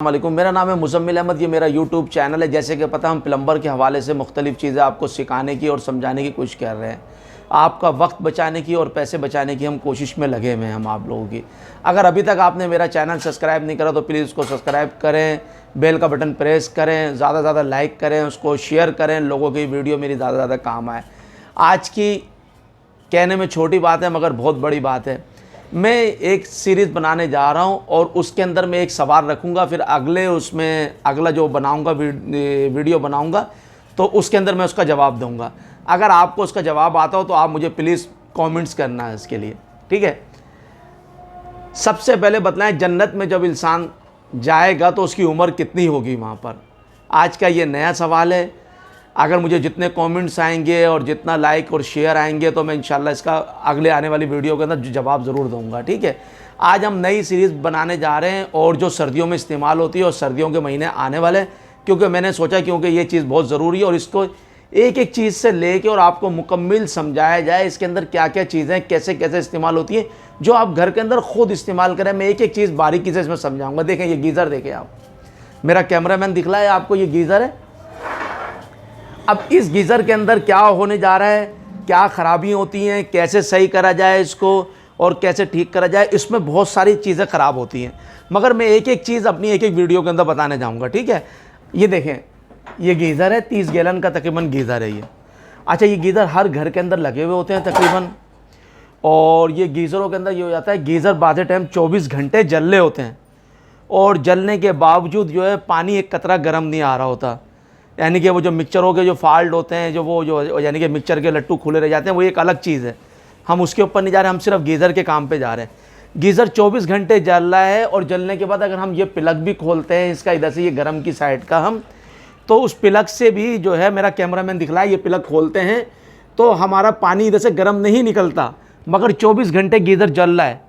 वालेकुम, मेरा नाम है मुज़म्मिल अहमद। ये मेरा यूट्यूब चैनल है। जैसे कि पता हम प्लम्बर के हवाले से मुख्तलिफ़ चीज़ें आपको सिखाने की और समझाने की कोशिश कर रहे हैं। आपका वक्त बचाने की और पैसे बचाने की हम कोशिश में लगे हुए हैं हम आप लोगों की। अगर अभी तक आपने मेरा चैनल सब्सक्राइब नहीं करा तो प्लीज़ उसको सब्सक्राइब करें, बेल का बटन प्रेस करें, ज़्यादा से ज़्यादा लाइक करें, उसको शेयर करें, लोगों की वीडियो मेरी ज़्यादा से ज़्यादा काम आए। आज की कहने में छोटी बात है मगर बहुत बड़ी बात है। मैं एक सीरीज़ बनाने जा रहा हूं और उसके अंदर मैं एक सवाल रखूंगा, फिर अगला जो बनाऊंगा वीडियो बनाऊंगा तो उसके अंदर मैं उसका जवाब दूंगा। अगर आपको उसका जवाब आता हो तो आप मुझे प्लीज़ कमेंट्स करना है इसके लिए, ठीक है। सबसे पहले बतलाएं, जन्नत में जब इंसान जाएगा तो उसकी उम्र कितनी होगी वहाँ पर? आज का ये नया सवाल है। अगर मुझे जितने कमेंट्स आएंगे और जितना लाइक और शेयर आएंगे तो मैं इंशाल्लाह इसका अगले आने वाली वीडियो के अंदर जवाब ज़रूर दूंगा, ठीक है। आज हम नई सीरीज़ बनाने जा रहे हैं और जो सर्दियों में इस्तेमाल होती है और सर्दियों के महीने आने वाले हैं, क्योंकि मैंने सोचा क्योंकि ये चीज़ बहुत ज़रूरी है और इसको एक एक चीज़ से लेके और आपको मुकम्मल समझाया जाए इसके अंदर क्या क्या चीज़ें कैसे कैसे इस्तेमाल होती है, जो आप घर के अंदर ख़ुद इस्तेमाल करें। मैं एक एक चीज़ बारीकी से इसमें समझाऊँगा। देखें ये गीज़र, देखें आप, मेरा कैमरामैन दिखला है आपको, ये गीज़र है। अब इस गीज़र के अंदर क्या होने जा रहा है, क्या ख़राबियाँ होती हैं, कैसे सही करा जाए इसको और कैसे ठीक करा जाए, इसमें बहुत सारी चीज़ें ख़राब होती हैं मगर मैं एक एक चीज़ अपनी एक एक वीडियो के अंदर बताने जाऊँगा, ठीक है। ये देखें, ये गीज़र है, 30 गैलन का तकरीबन गीज़र है ये। अच्छा, ये गीज़र हर घर के अंदर लगे हुए होते हैं तकरीबन, और ये गीज़रों के अंदर ये हो जाता है, गीज़र बाज़ टाइम 24 घंटे जल रहे होते हैं और जलने के बावजूद जो है पानी एक कतरा गर्म नहीं आ रहा होता। यानी कि वो जो मिक्सचरों के जो फॉल्ट होते हैं, जो यानी कि मिक्सचर के लट्टू खुले रह जाते हैं, वो एक अलग चीज़ है। हम उसके ऊपर नहीं जा रहे, हम सिर्फ गीज़र के काम पे जा रहे हैं। गीज़र 24 घंटे जल रहा है और जलने के बाद अगर हम ये प्लग भी खोलते हैं इसका, इधर से ये गर्म की साइड का, हम तो उस प्लग से भी जो है, मेरा कैमरामैन दिखला है, ये प्लग खोलते हैं तो हमारा पानी इधर से गर्म नहीं निकलता मगर 24 घंटे गीज़र जल रहा है।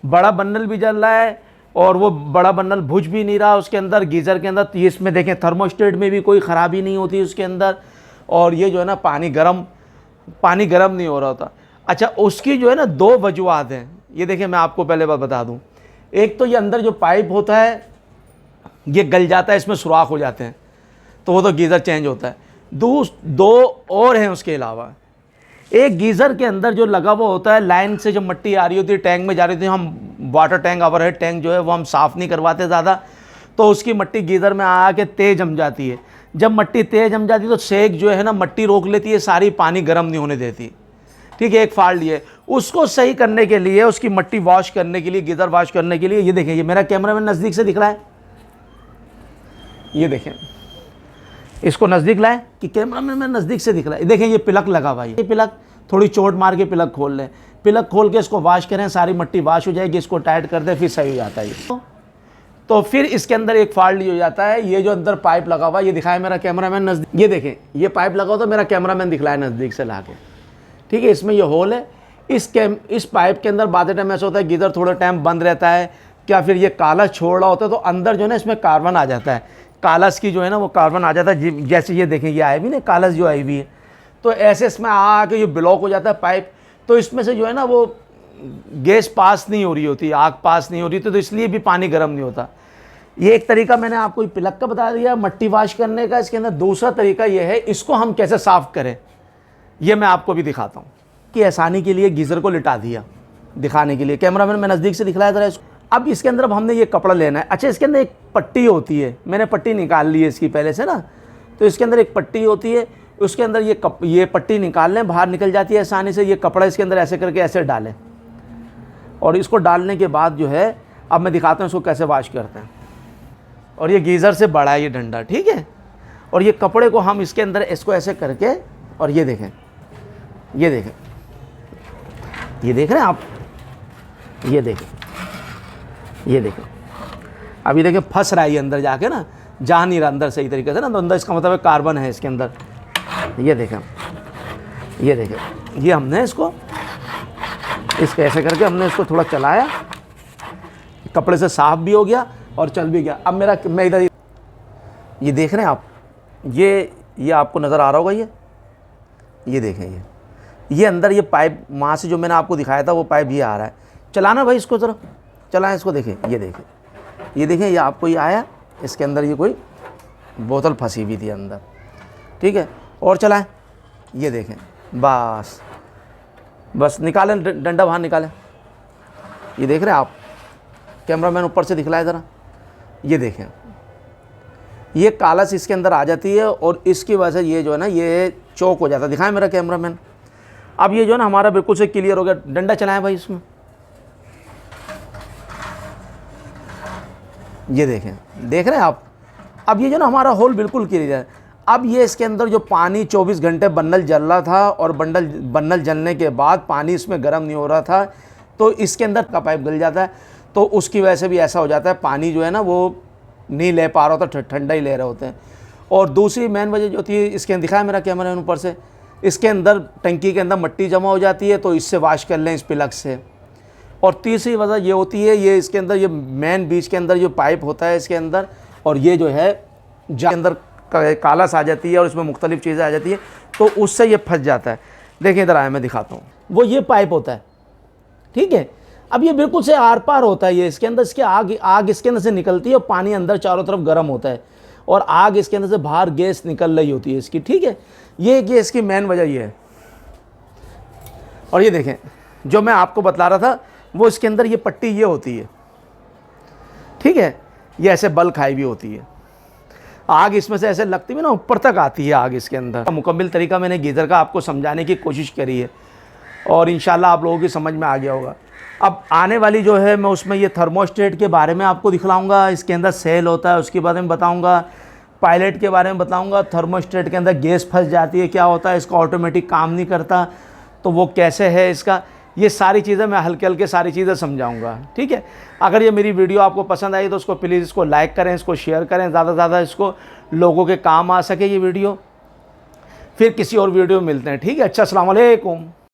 बड़ा बर्नल भी जल रहा है और वो बड़ा बर्नल बुझ भी नहीं रहा उसके अंदर, गीज़र के अंदर। ये इसमें देखें, थर्मोस्टेट में भी कोई ख़राबी नहीं होती उसके अंदर, और ये जो है ना पानी गर्म नहीं हो रहा होता। अच्छा, उसकी जो है ना 2 वजूहात हैं। ये देखें, मैं आपको पहले बात बता दूं, एक तो ये अंदर जो पाइप होता है ये गल जाता है, इसमें सुराख हो जाते हैं तो वो तो गीज़र चेंज होता है। दो और हैं उसके अलावा। एक गीज़र के अंदर जो लगा हुआ होता है, लाइन से जो मिट्टी आ रही होती है टैंक में जा रही थी, हम water tank, over head tank जो है वो हम साफ़ नहीं करवाते ज़्यादा, तो उसकी मिट्टी गीज़र में आके तेज़ जम जाती है। जब मिट्टी तेज़ जम जाती है तो सेक जो है ना मिट्टी रोक लेती है, सारी पानी गर्म नहीं होने देती, ठीक है। एक फॉल्ट ये, उसको सही करने के लिए, उसकी मिट्टी वॉश करने के लिए, गीज़र वॉश करने के लिए, ये देखें, ये मेरा कैमरा में नज़दीक से दिख रहा है, ये देखें, इसको नज़दीक लाए कि कैमरा में नज़दीक से दिख रहा है। देखें ये प्लग लगा हुआ है, ये प्लग थोड़ी चोट मार के प्लग खोल लें, प्लग खोल के इसको वॉश करें, सारी मिट्टी वॉश हो जाएगी, इसको टाइट कर दें, फिर सही हो जाता है ये। तो फिर इसके अंदर एक फॉल्ट हो जाता है, ये जो अंदर पाइप लगा हुआ है, ये दिखाया मेरा कैमरामैन नज़दीक, ये देखें, ये पाइप लगा हुआ तो मेरा कैमरामैन दिखलाया नज़दीक से ला के, ठीक है। इसमें ये होल है, इस पाइप के अंदर बाद टाइम ऐसा होता है गीज़र थोड़ा टाइम बंद रहता है, क्या फिर ये काला छोड़ रहा होता है तो अंदर जो है ना इसमें कार्बन आ जाता है, कालस की जो है ना वो कार्बन आ जाता है। जैसे ये देखें, ये आई भी ना कालस जो आई हुई है, तो ऐसे इसमें आके ये ब्लॉक हो जाता है पाइप, तो इसमें से जो है ना वो गैस पास नहीं हो रही होती, आग पास नहीं हो रही, तो इसलिए भी पानी गर्म नहीं होता। ये एक तरीका मैंने आपको प्लग का बता दिया मिट्टी वॉश करने का। इसके अंदर दूसरा तरीका ये है, इसको हम कैसे साफ़ करें ये मैं आपको भी दिखाता हूँ। कि आसानी के लिए गीज़र को लिटा दिया दिखाने के लिए, कैमरामैन मैं नज़दीक से दिखलाया ज़रा इसको। अब इसके अंदर अब हमने ये कपड़ा लेना है। अच्छा, इसके अंदर एक पट्टी होती है, मैंने पट्टी निकाल ली है इसकी पहले से ना, तो इसके अंदर एक पट्टी होती है, उसके अंदर ये पट्टी निकाल लें, बाहर निकल जाती है आसानी से। ये कपड़ा इसके अंदर ऐसे करके ऐसे डालें और इसको डालने के बाद जो है, अब मैं दिखाता हूँ इसको कैसे वॉश करते हैं। और ये गीज़र से बड़ा है ये डंडा, ठीक है। और ये कपड़े को हम इसके अंदर इसको ऐसे करके, और ये देखें, ये देखें, ये देख रहे हैं आप, ये देखें, ये देखें, अभी देखें फंस रहा है ये अंदर जाके ना, जा नहीं रहा अंदर सही तरीके से ना, तो अंदर इसका मतलब है कार्बन है इसके अंदर। ये देखें, ये देखें, ये हमने इसको ऐसे करके हमने इसको थोड़ा चलाया, कपड़े से साफ भी हो गया और चल भी गया। अब मैं इधर, ये देख रहे हैं आप, ये आपको नज़र आ रहा होगा, ये देखें, ये अंदर ये पाइप वहाँ से जो मैंने आपको दिखाया था वो पाइप ये आ रहा है। चलाना भाई इसको ज़रा, चलाएं इसको, देखें, ये देखें, ये आपको ये आया, इसके अंदर ये कोई बोतल फंसी हुई थी अंदर, ठीक है। और चलाएं, ये देखें, बस निकालें, डंडा बाहर निकालें। ये देख रहे हैं आप, कैमरामैन ऊपर से दिखलाए ज़रा, ये देखें, ये कालस इसके अंदर आ जाती है और इसकी वजह से ये जो है ना ये चौक हो जाता है। दिखाएं मेरा कैमरामैन। अब ये जो है ना हमारा बिल्कुल से क्लियर हो गया। डंडा चलाएं भाई इसमें, ये देखें, देख रहे हैं आप। अब ये जो ना हमारा होल बिल्कुल क्लियर है। अब ये इसके अंदर जो पानी 24 घंटे बन्नल जल रहा था और बन्नल जलने के बाद पानी इसमें गर्म नहीं हो रहा था, तो इसके अंदर का पाइप गल जाता है, तो उसकी वजह से भी ऐसा हो जाता है, पानी जो है ना वो नहीं ले पा रहा होता, ठंडा ही ले रहे होते हैं। और दूसरी मेन वजह जो होती है, इसके दिखाया मेरा कैमरा ऊपर से, इसके अंदर टंकी के अंदर मिट्टी जमा हो जाती है, तो इससे वॉश कर लें इस प्लग से। और तीसरी वजह ये होती है, ये इसके अंदर ये मेन बीच के अंदर जो पाइप होता है इसके अंदर, और ये जो है जहाँ अंदर कालस आ जाती है और इसमें मुख्तलिफ़ चीज़ें आ जाती है, तो उससे ये फंस जाता है। देखिए इधर आए, मैं दिखाता हूँ, वो ये पाइप होता है, ठीक है। अब ये बिल्कुल से आर पार होता है, ये इसके अंदर इसके आग इसके अंदर से निकलती है और पानी अंदर चारों तरफ गर्म होता है और आग इसके अंदर से बाहर गैस निकल रही होती है इसकी, ठीक है। ये इसकी मेन वजह ये है। और ये देखें, जो मैं आपको बतला रहा था वो इसके अंदर ये पट्टी ये होती है, ठीक है, ये ऐसे बल खाई भी होती है। आग इसमें से ऐसे लगती है ना, ऊपर तक आती है आग इसके अंदर। मुकम्मल तरीका मैंने गीज़र का आपको समझाने की कोशिश करी है और इंशाल्लाह आप लोगों की समझ में आ गया होगा। अब आने वाली जो है मैं उसमें ये थर्मोस्टेट के बारे में आपको दिखलाऊंगा, इसके अंदर सेल होता है उसके बारे में बताऊंगा, पायलट के बारे में बताऊंगा, थर्मोस्टेट के अंदर गैस फंस जाती है क्या होता है, इसका ऑटोमेटिक काम नहीं करता तो वो कैसे है इसका, ये सारी चीज़ें मैं हल्के हल्के सारी चीज़ें समझाऊंगा, ठीक है। अगर ये मेरी वीडियो आपको पसंद आई तो उसको प्लीज़ इसको लाइक करें, इसको शेयर करें, ज़्यादा से ज़्यादा इसको लोगों के काम आ सके ये वीडियो। फिर किसी और वीडियो में मिलते हैं, ठीक है। अच्छा, अस्सलाम वालेकुम।